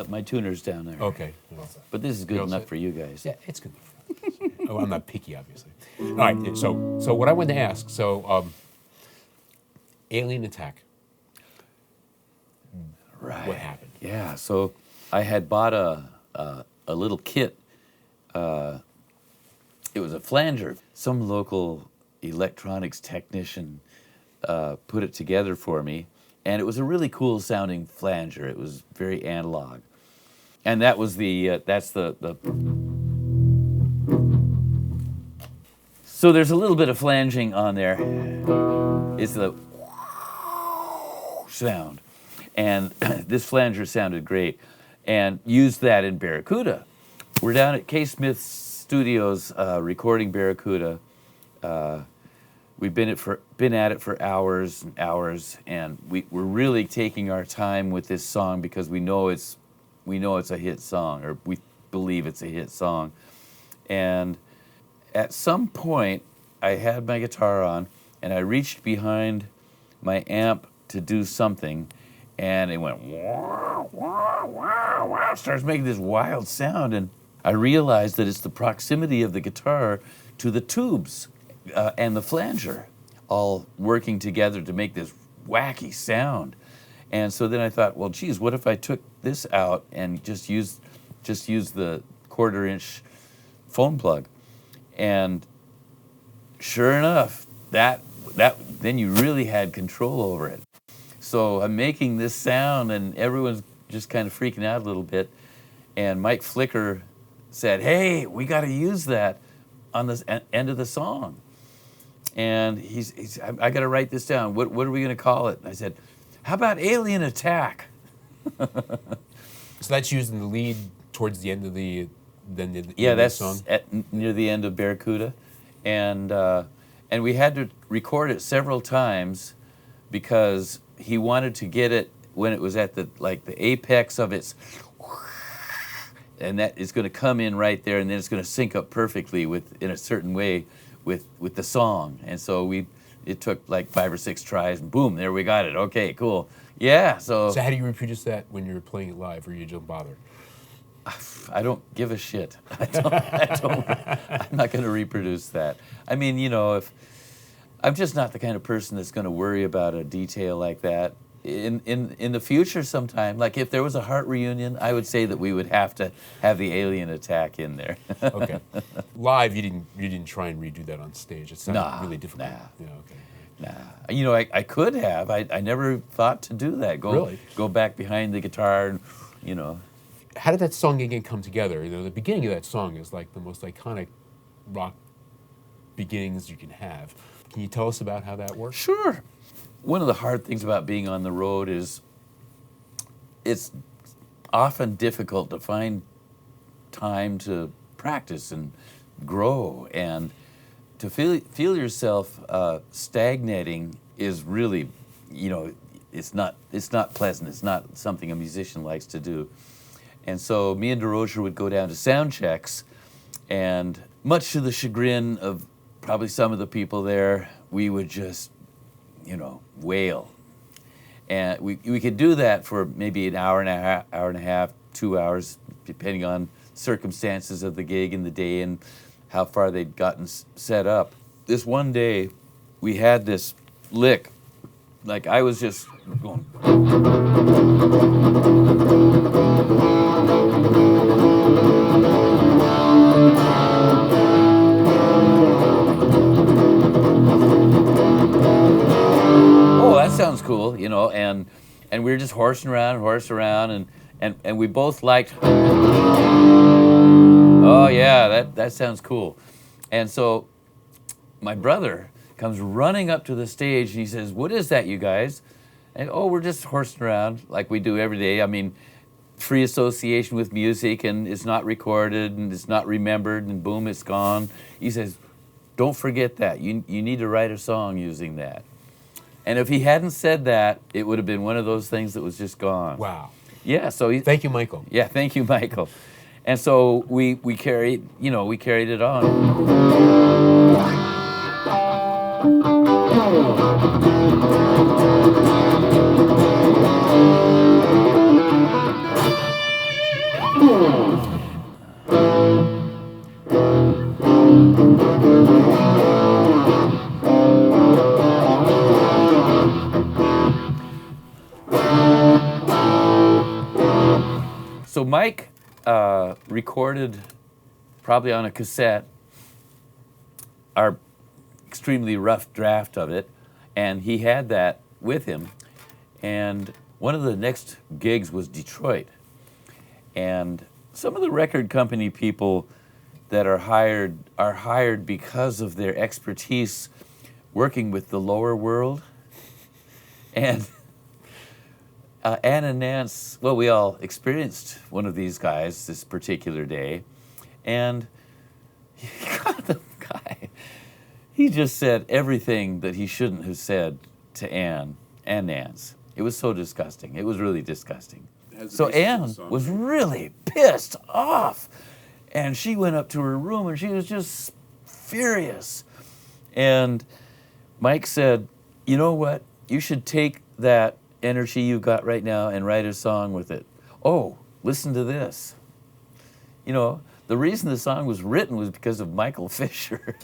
my tuner's down there. Okay. But this is good You're all enough set? for you guys. Yeah, it's good. Oh, I'm not picky, obviously. All right. So what I wanted to ask. So, alien attack. Right. What happened? Yeah. So I had bought a little kit. It was a flanger. Some local electronics technician put it together for me, and it was a really cool sounding flanger. It was very analog, and that was that's the. So there's a little bit of flanging on there. It's the sound, and this flanger sounded great, and used that in Barracuda. We're down at K. Smith's studios recording Barracuda. We've been at it for hours and hours, and we're really taking our time with this song because we know it's a hit song, or we believe it's a hit song. And at some point, I had my guitar on, and I reached behind my amp to do something, and it went wah, wah, wah, wah, starts making this wild sound, and I realized that it's the proximity of the guitar to the tubes and the flanger all working together to make this wacky sound. And so then I thought, well, geez, what if I took this out and just used the 1/4-inch phone plug? And sure enough, that then you really had control over it. So I'm making this sound, and everyone's just kind of freaking out a little bit. And Mike Flicker said, "Hey, we got to use that on the end of the song." And he's I got to write this down. What are we going to call it? And I said, "How about Alien Attack?" So that's used in the lead towards the end of the that's song. Near the end of Barracuda, and we had to record it several times because he wanted to get it when it was at the apex of its, and that is going to come in right there, and then it's going to sync up perfectly in a certain way with the song. And so it took like 5 or 6 tries, and boom, there we got it. Okay, cool. Yeah. So how do you reproduce that when you're playing it live, or you don't bother? I don't give a shit. I'm not going to reproduce that. I mean, if I'm just not the kind of person that's going to worry about a detail like that. In the future sometime, like if there was a Heart reunion, I would say that we would have to have the Alien Attack in there. Okay. Live, you didn't try and redo that on stage. It sounded really difficult. Nah. Yeah, okay. Nah. I could have. I never thought to do that. Go back behind the guitar and, How did that song again come together? The beginning of that song is like the most iconic rock beginnings you can have. Can you tell us about how that works? Sure. One of the hard things about being on the road is it's often difficult to find time to practice and grow, and to feel yourself stagnating is really, it's not pleasant. It's not something a musician likes to do. And so me and DeRozier would go down to sound checks, and much to the chagrin of probably some of the people there, we would just, wail. And we could do that for maybe an hour and a half, 2 hours, depending on circumstances of the gig and the day and how far they'd gotten set up. This one day, we had this lick, like I was just going. Sounds cool, and we were just horsing around, and we both liked, oh yeah, that sounds cool. And so my brother comes running up to the stage, and he says, "What is that, you guys?" And, "Oh, we're just horsing around like we do every day. I mean, free association with music, and it's not recorded, and it's not remembered, and boom, it's gone." He says, "Don't forget that. You need to write a song using that." And if he hadn't said that, it would have been one of those things that was just gone. Wow. Yeah. So thank you, Michael. Yeah, thank you, Michael. And so we carried it on. So Mike recorded, probably on a cassette, our extremely rough draft of it, and he had that with him. And one of the next gigs was Detroit. And some of the record company people that are hired because of their expertise working with the lower world. And Ann and Nance, well, we all experienced one of these guys this particular day, and the guy, he just said everything that he shouldn't have said to Ann and Nance. It was so disgusting. It was really disgusting. So Ann was really pissed off, and she went up to her room and she was just furious. And Mike said, you know what? You should take that energy you've got right now and write a song with it. Oh, listen to this. You know, the reason the song was written was because of Michael Fisher.